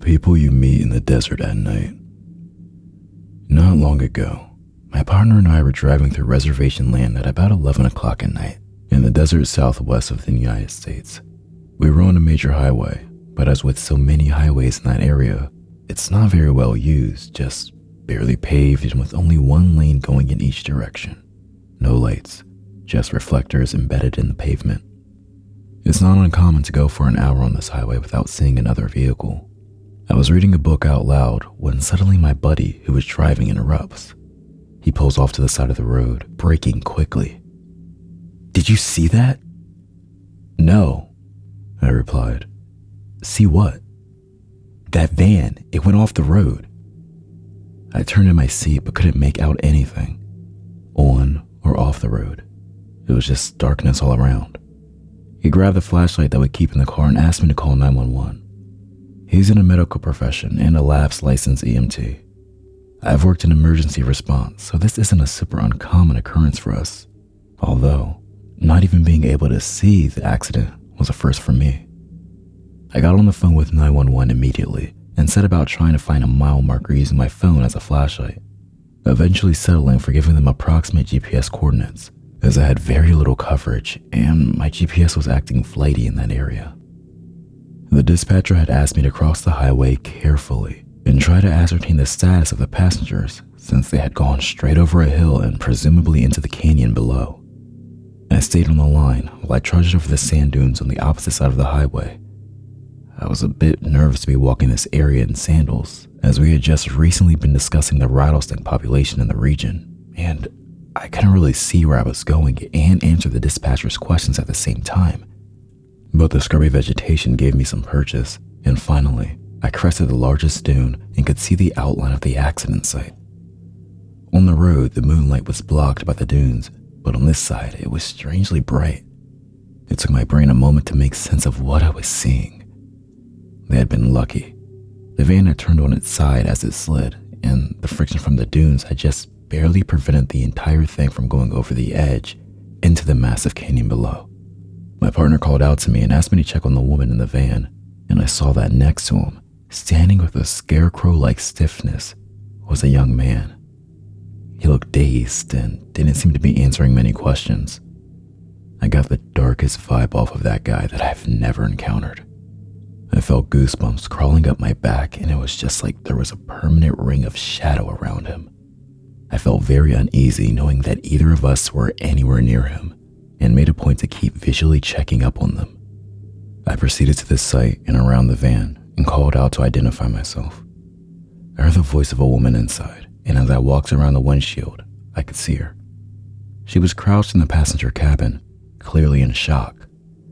People you meet in the desert at night. Not long ago, my partner and I were driving through reservation land at about 11 o'clock at night in the desert southwest of the United States. We were on a major highway, but as with so many highways in that area, it's not very well used, just barely paved and with only one lane going in each direction. No lights, just reflectors embedded in the pavement. It's not uncommon to go for an hour on this highway without seeing another vehicle. I was reading a book out loud when suddenly my buddy who was driving interrupts. He pulls off to the side of the road, braking quickly. "Did you see that?" "No," I replied. "See what?" "That van, it went off the road." I turned in my seat but couldn't make out anything, on or off the road. It was just darkness all around. He grabbed the flashlight that would keep in the car and asked me to call 911. He's in a medical profession and a labs licensed EMT. I've worked in emergency response, so this isn't a super uncommon occurrence for us. Although, not even being able to see the accident was a first for me. I got on the phone with 911 immediately and set about trying to find a mile marker using my phone as a flashlight, eventually settling for giving them approximate GPS coordinates, as I had very little coverage and my GPS was acting flighty in that area. The dispatcher had asked me to cross the highway carefully and try to ascertain the status of the passengers since they had gone straight over a hill and presumably into the canyon below. I stayed on the line while I trudged over the sand dunes on the opposite side of the highway. I was a bit nervous to be walking this area in sandals, as we had just recently been discussing the rattlesnake population in the region, and I couldn't really see where I was going and answer the dispatcher's questions at the same time. But the scrubby vegetation gave me some purchase, and finally, I crested the largest dune and could see the outline of the accident site. On the road, the moonlight was blocked by the dunes, but on this side, it was strangely bright. It took my brain a moment to make sense of what I was seeing. They had been lucky. The van had turned on its side as it slid, and the friction from the dunes had just barely prevented the entire thing from going over the edge into the massive canyon below. My partner called out to me and asked me to check on the woman in the van, and I saw that next to him, standing with a scarecrow-like stiffness, was a young man. He looked dazed and didn't seem to be answering many questions. I got the darkest vibe off of that guy that I've never encountered. I felt goosebumps crawling up my back, and it was just like there was a permanent ring of shadow around him. I felt very uneasy knowing that either of us were anywhere near him, and made a point to keep visually checking up on them. I proceeded to the site and around the van and called out to identify myself. I heard the voice of a woman inside, and as I walked around the windshield, I could see her. She was crouched in the passenger cabin, clearly in shock,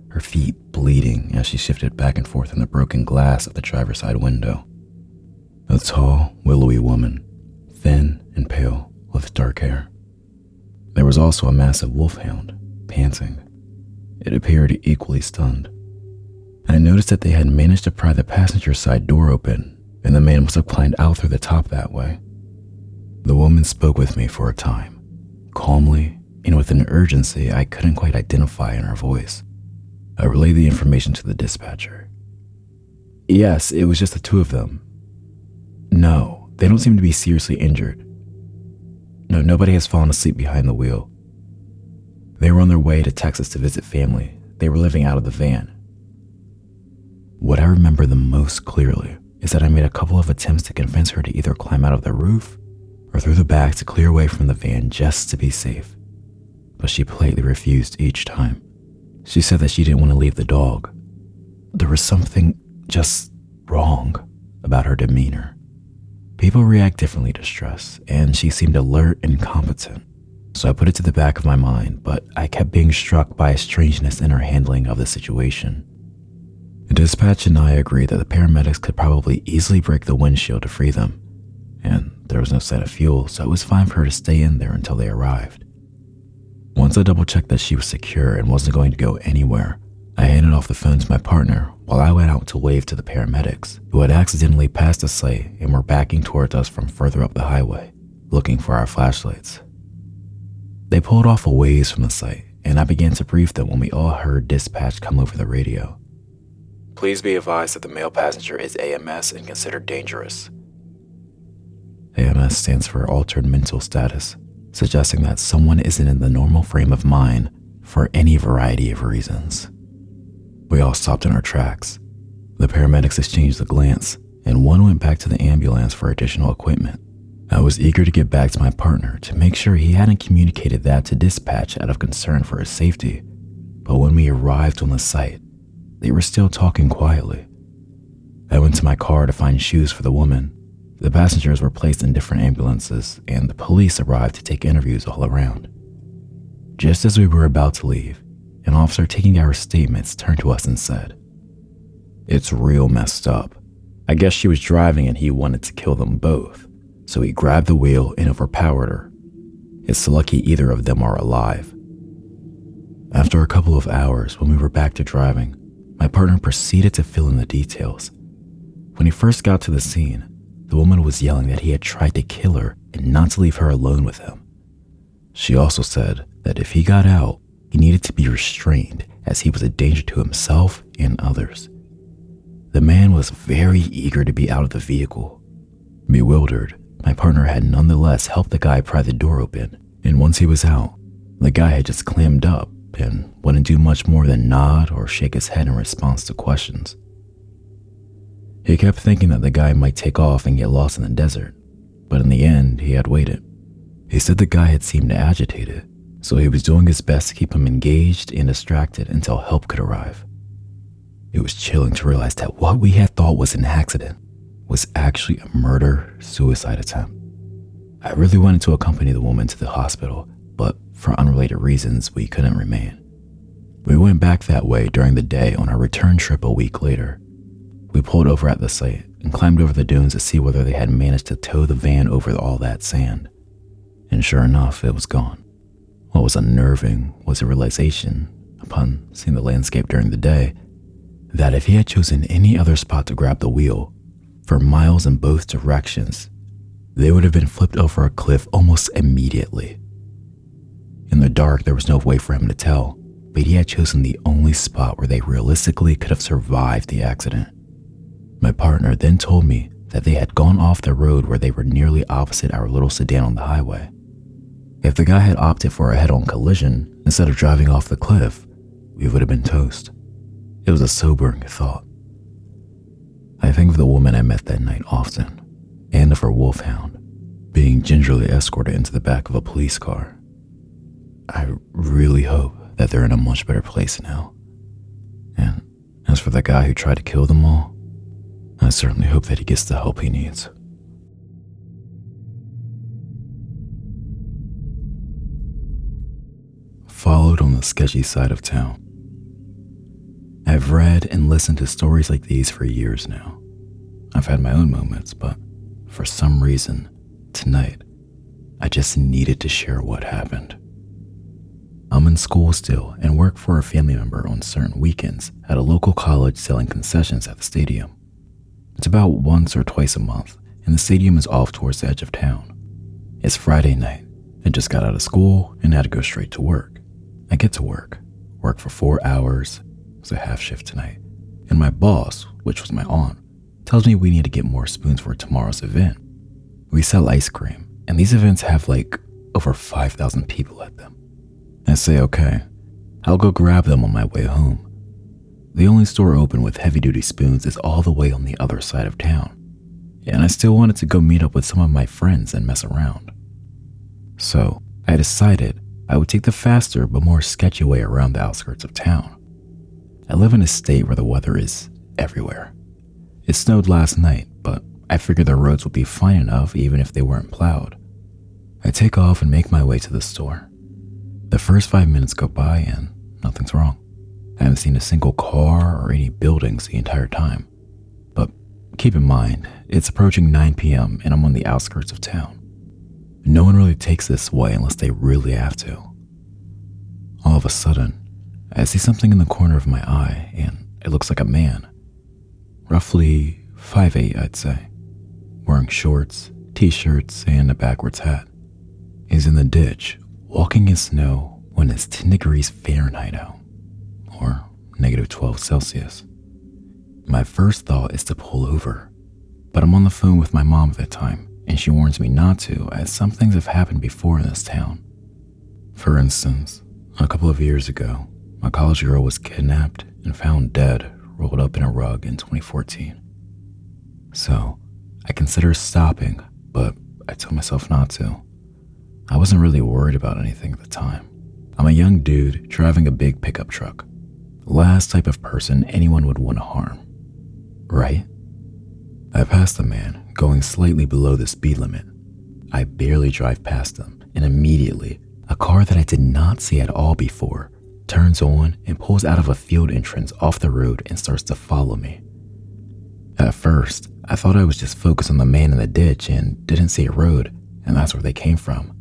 her feet bleeding as she shifted back and forth in the broken glass of the driver's side window. A tall, willowy woman, thin and pale, with dark hair. There was also a massive wolfhound, panting. It appeared equally stunned. I noticed that they had managed to pry the passenger side door open, and the man must have climbed out through the top that way. The woman spoke with me for a time, calmly and with an urgency I couldn't quite identify in her voice. I relayed the information to the dispatcher. "Yes, it was just the two of them. No, they don't seem to be seriously injured. No, nobody has fallen asleep behind the wheel. They were on their way to Texas to visit family. They were living out of the van." What I remember the most clearly is that I made a couple of attempts to convince her to either climb out of the roof or through the back to clear away from the van just to be safe. But she politely refused each time. She said that she didn't want to leave the dog. There was something just wrong about her demeanor. People react differently to stress, and she seemed alert and competent. So I put it to the back of my mind, but I kept being struck by a strangeness in her handling of the situation. The dispatch and I agreed that the paramedics could probably easily break the windshield to free them, and there was no sign of fuel, so it was fine for her to stay in there until they arrived. Once I double-checked that she was secure and wasn't going to go anywhere, I handed off the phone to my partner while I went out to wave to the paramedics, who had accidentally passed the site and were backing towards us from further up the highway, looking for our flashlights. They pulled off a ways from the site, and I began to brief them when we all heard dispatch come over the radio. Please be advised that the male passenger is AMS and considered dangerous. AMS stands for altered mental status, suggesting that someone isn't in the normal frame of mind for any variety of reasons. We all stopped in our tracks. The paramedics exchanged a glance, and one went back to the ambulance for additional equipment. I was eager to get back to my partner to make sure he hadn't communicated that to dispatch out of concern for his safety, but when we arrived on the site, they were still talking quietly. I went to my car to find shoes for the woman. The passengers were placed in different ambulances, and the police arrived to take interviews all around. Just as we were about to leave, an officer taking our statements turned to us and said, "It's real messed up. I guess she was driving and he wanted to kill them both, so he grabbed the wheel and overpowered her. It's lucky either of them are alive." After a couple of hours, when we were back to driving, my partner proceeded to fill in the details. When he first got to the scene, the woman was yelling that he had tried to kill her and not to leave her alone with him. She also said that if he got out, he needed to be restrained as he was a danger to himself and others. The man was very eager to be out of the vehicle. Bewildered, my partner had nonetheless helped the guy pry the door open, and once he was out, the guy had just clammed up and wouldn't do much more than nod or shake his head in response to questions. He kept thinking that the guy might take off and get lost in the desert, but in the end, he had waited. He said the guy had seemed agitated, so he was doing his best to keep him engaged and distracted until help could arrive. It was chilling to realize that what we had thought was an accident was actually a murder-suicide attempt. I really wanted to accompany the woman to the hospital, but for unrelated reasons, we couldn't remain. We went back that way during the day on our return trip a week later. We pulled over at the site and climbed over the dunes to see whether they had managed to tow the van over all that sand. And sure enough, it was gone. What was unnerving was a realization, upon seeing the landscape during the day, that if he had chosen any other spot to grab the wheel, for miles in both directions, they would have been flipped over a cliff almost immediately. In the dark, there was no way for him to tell, but he had chosen the only spot where they realistically could have survived the accident. My partner then told me that they had gone off the road where they were nearly opposite our little sedan on the highway. If the guy had opted for a head-on collision instead of driving off the cliff, we would have been toast. It was a sobering thought. I think of the woman I met that night often, and of her wolfhound, being gingerly escorted into the back of a police car. I really hope that they're in a much better place now. And as for the guy who tried to kill them all, I certainly hope that he gets the help he needs. Followed on the sketchy side of town. I've read and listened to stories like these for years now. I've had my own moments, but for some reason, tonight, I just needed to share what happened. I'm in school still and work for a family member on certain weekends at a local college selling concessions at the stadium. It's about once or twice a month, and the stadium is off towards the edge of town. It's Friday night. I just got out of school and had to go straight to work. I get to work for 4 hours. It was a half shift tonight. And my boss, which was my aunt, tells me we need to get more spoons for tomorrow's event. We sell ice cream, and these events have over 5,000 people at them. I say, okay, I'll go grab them on my way home. The only store open with heavy-duty spoons is all the way on the other side of town, and I still wanted to go meet up with some of my friends and mess around. So I decided I would take the faster but more sketchy way around the outskirts of town. I live in a state where the weather is everywhere. It snowed last night, but I figured the roads would be fine enough even if they weren't plowed. I take off and make my way to the store. The first 5 minutes go by and nothing's wrong. I haven't seen a single car or any buildings the entire time. But keep in mind, it's approaching 9 p.m. and I'm on the outskirts of town. No one really takes this way unless they really have to. All of a sudden, I see something in the corner of my eye and it looks like a man. Roughly 5'8", I'd say. Wearing shorts, t-shirts, and a backwards hat. He's in the ditch, walking in snow when it's 10 degrees Fahrenheit out. Or -12 Celsius. My first thought is to pull over, but I'm on the phone with my mom at the time, and she warns me not to, as some things have happened before in this town. For instance, a couple of years ago, a college girl was kidnapped and found dead, rolled up in a rug in 2014. So, I considered stopping, but I told myself not to. I wasn't really worried about anything at the time. I'm a young dude driving a big pickup truck. Last type of person anyone would want to harm, right? I passed the man, going slightly below the speed limit. I barely drive past him, and immediately, a car that I did not see at all before turns on and pulls out of a field entrance off the road and starts to follow me. At first, I thought I was just focused on the man in the ditch and didn't see a road, and that's where they came from.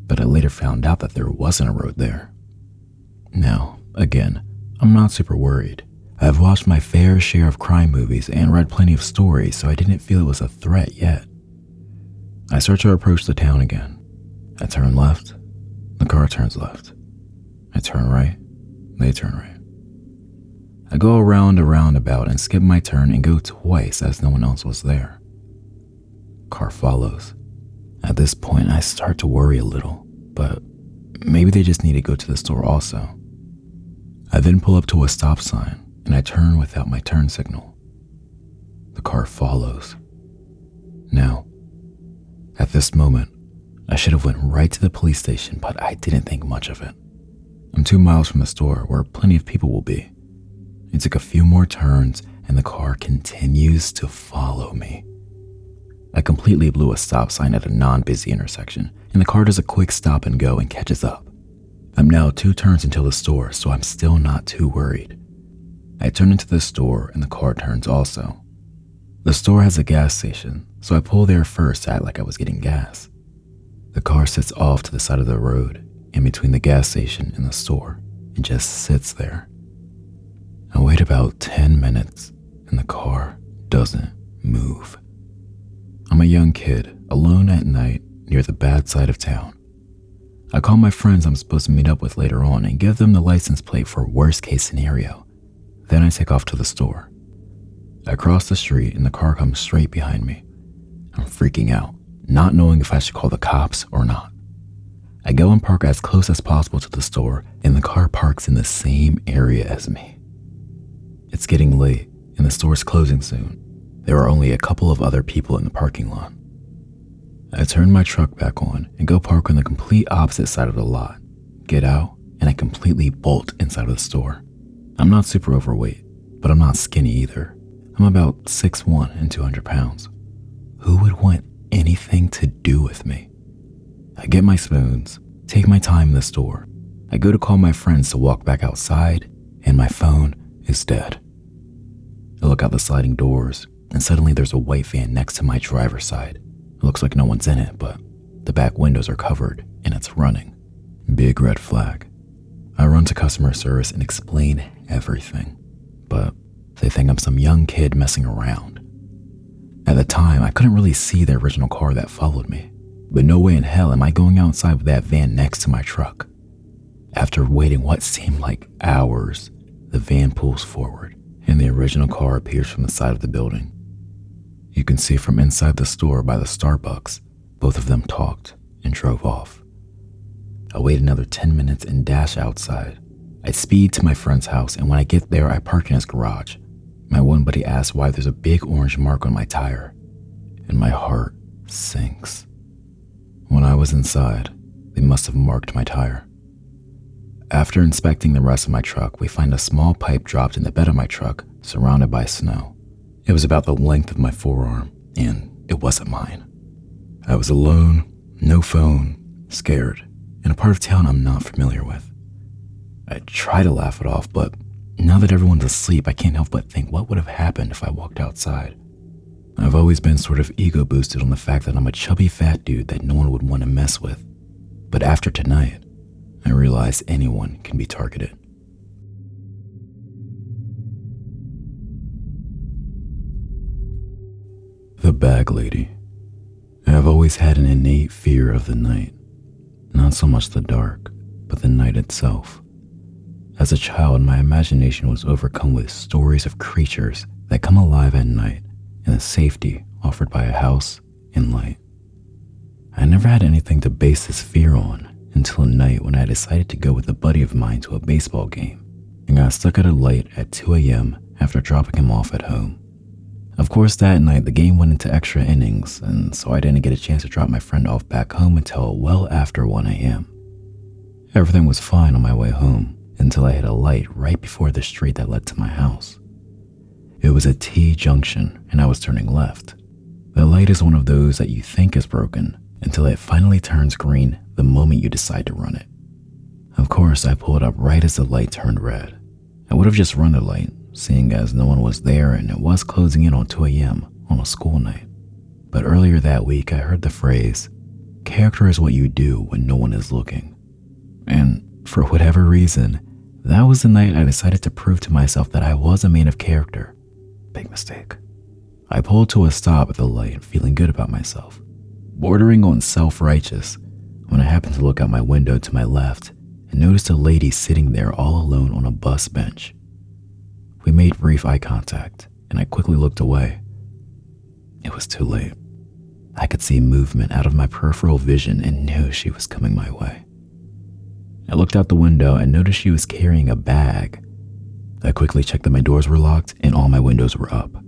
But I later found out that there wasn't a road there. Now, again, I'm not super worried. I've watched my fair share of crime movies and read plenty of stories, so I didn't feel it was a threat yet. I start to approach the town again. I turn left, the car turns left. I turn right, they turn right. I go around a roundabout and skip my turn and go twice as no one else was there. Car follows. At this point, I start to worry a little, but maybe they just need to go to the store also. I then pull up to a stop sign and I turn without my turn signal. The car follows. Now, at this moment, I should have went right to the police station, but I didn't think much of it. I'm 2 miles from the store where plenty of people will be. It took a few more turns and the car continues to follow me. I completely blew a stop sign at a non-busy intersection, and the car does a quick stop and go and catches up. I'm now 2 turns until the store, so I'm still not too worried. I turn into the store and the car turns also. The store has a gas station, so I pull there first to act like I was getting gas. The car sits off to the side of the road, in between the gas station and the store, and just sits there. I wait about 10 minutes, and the car doesn't move. I'm a young kid, alone at night, near the bad side of town. I call my friends I'm supposed to meet up with later on and give them the license plate for worst case scenario. Then I take off to the store. I cross the street and the car comes straight behind me. I'm freaking out, not knowing if I should call the cops or not. I go and park as close as possible to the store, and the car parks in the same area as me. It's getting late, and the store's closing soon. There are only a couple of other people in the parking lot. I turn my truck back on and go park on the complete opposite side of the lot, get out, and I completely bolt inside of the store. I'm not super overweight, but I'm not skinny either. I'm about 6'1" and 200 pounds. Who would want anything to do with me? I get my spoons, take my time in the store. I go to call my friends to walk back outside, and my phone is dead. I look out the sliding doors, and suddenly there's a white van next to my driver's side. It looks like no one's in it, but the back windows are covered, and it's running. Big red flag. I run to customer service and explain everything, but they think I'm some young kid messing around. At the time, I couldn't really see the original car that followed me, but no way in hell am I going outside with that van next to my truck. After waiting what seemed like hours, the van pulls forward, and the original car appears from the side of the building. You can see from inside the store by the Starbucks, both of them talked and drove off. I wait another 10 minutes and dash outside. I speed to my friend's house, and when I get there, I park in his garage. My one buddy asks why there's a big orange mark on my tire, and my heart sinks. When I was inside, they must have marked my tire. After inspecting the rest of my truck, we find a small pipe dropped in the bed of my truck, surrounded by snow. It was about the length of my forearm, and it wasn't mine. I was alone, no phone, scared, in a part of town I'm not familiar with. I try to laugh it off, but now that everyone's asleep, I can't help but think what would have happened if I walked outside. I've always been sort of ego boosted on the fact that I'm a chubby fat dude that no one would want to mess with. But after tonight, I realize anyone can be targeted. The bag lady. I've always had an innate fear of the night. Not so much the dark, but the night itself. As a child, my imagination was overcome with stories of creatures that come alive at night and the safety offered by a house and light. I never had anything to base this fear on until a night when I decided to go with a buddy of mine to a baseball game and got stuck at a light at 2 a.m. after dropping him off at home. Of course, that night the game went into extra innings, and so I didn't get a chance to drop my friend off back home until well after 1 a.m. Everything was fine on my way home until I hit a light right before the street that led to my house. It was a T-junction and I was turning left. The light is one of those that you think is broken until it finally turns green the moment you decide to run it. Of course, I pulled up right as the light turned red. I would have just run the light, seeing as no one was there and it was closing in on 2 a.m. on a school night. But earlier that week, I heard the phrase, "Character is what you do when no one is looking." And for whatever reason, that was the night I decided to prove to myself that I was a man of character. Big mistake. I pulled to a stop at the light, feeling good about myself, bordering on self-righteous, when I happened to look out my window to my left and noticed a lady sitting there all alone on a bus bench. We made brief eye contact, and I quickly looked away. It was too late. I could see movement out of my peripheral vision and knew she was coming my way. I looked out the window and noticed she was carrying a bag. I quickly checked that my doors were locked and all my windows were up.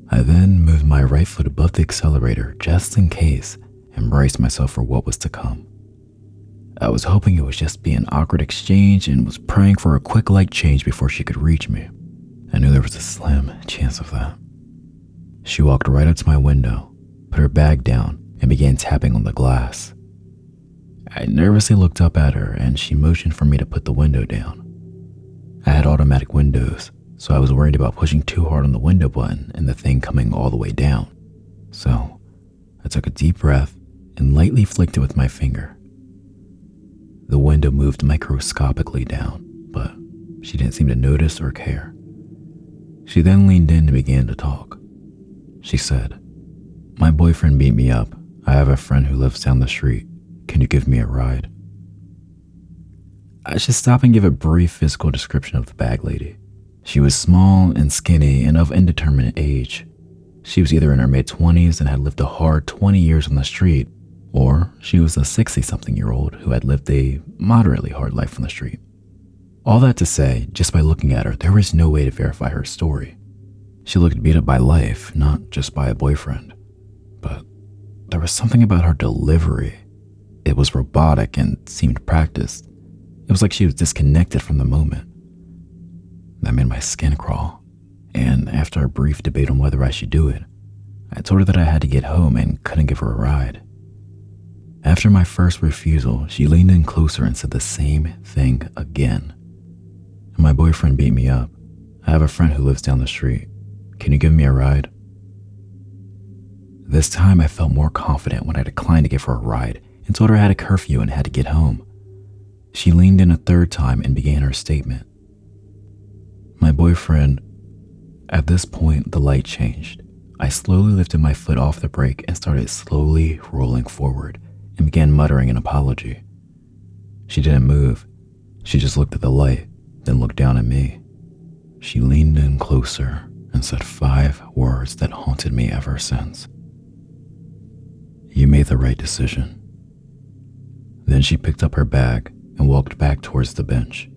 I then moved my right foot above the accelerator just in case and braced myself for what was to come. I was hoping it would just be an awkward exchange and was praying for a quick light change before she could reach me. I knew there was a slim chance of that. She walked right up to my window, put her bag down, and began tapping on the glass. I nervously looked up at her and she motioned for me to put the window down. I had automatic windows, so I was worried about pushing too hard on the window button and the thing coming all the way down. So I took a deep breath and lightly flicked it with my finger. The window moved microscopically down, but she didn't seem to notice or care. She then leaned in and began to talk. She said, "My boyfriend beat me up. I have a friend who lives down the street. Can you give me a ride?" I should stop and give a brief physical description of the bag lady. She was small and skinny and of indeterminate age. She was either in her mid-20s and had lived a hard 20 years on the street, or she was a 60-something-year-old who had lived a moderately hard life on the street. All that to say, just by looking at her, there was no way to verify her story. She looked beat up by life, not just by a boyfriend. But there was something about her delivery. It was robotic and seemed practiced. It was like she was disconnected from the moment. That made my skin crawl, and after a brief debate on whether I should do it, I told her that I had to get home and couldn't give her a ride. After my first refusal, she leaned in closer and said the same thing again. "My boyfriend beat me up. I have a friend who lives down the street. Can you give me a ride?" This time I felt more confident when I declined to give her a ride and told her I had a curfew and had to get home. She leaned in a third time and began her statement. "My boyfriend..." At this point, the light changed. I slowly lifted my foot off the brake and started slowly rolling forward and began muttering an apology. She didn't move. She just looked at the light, then looked down at me. She leaned in closer and said 5 words that haunted me ever since. "You made the right decision." Then she picked up her bag and walked back towards the bench.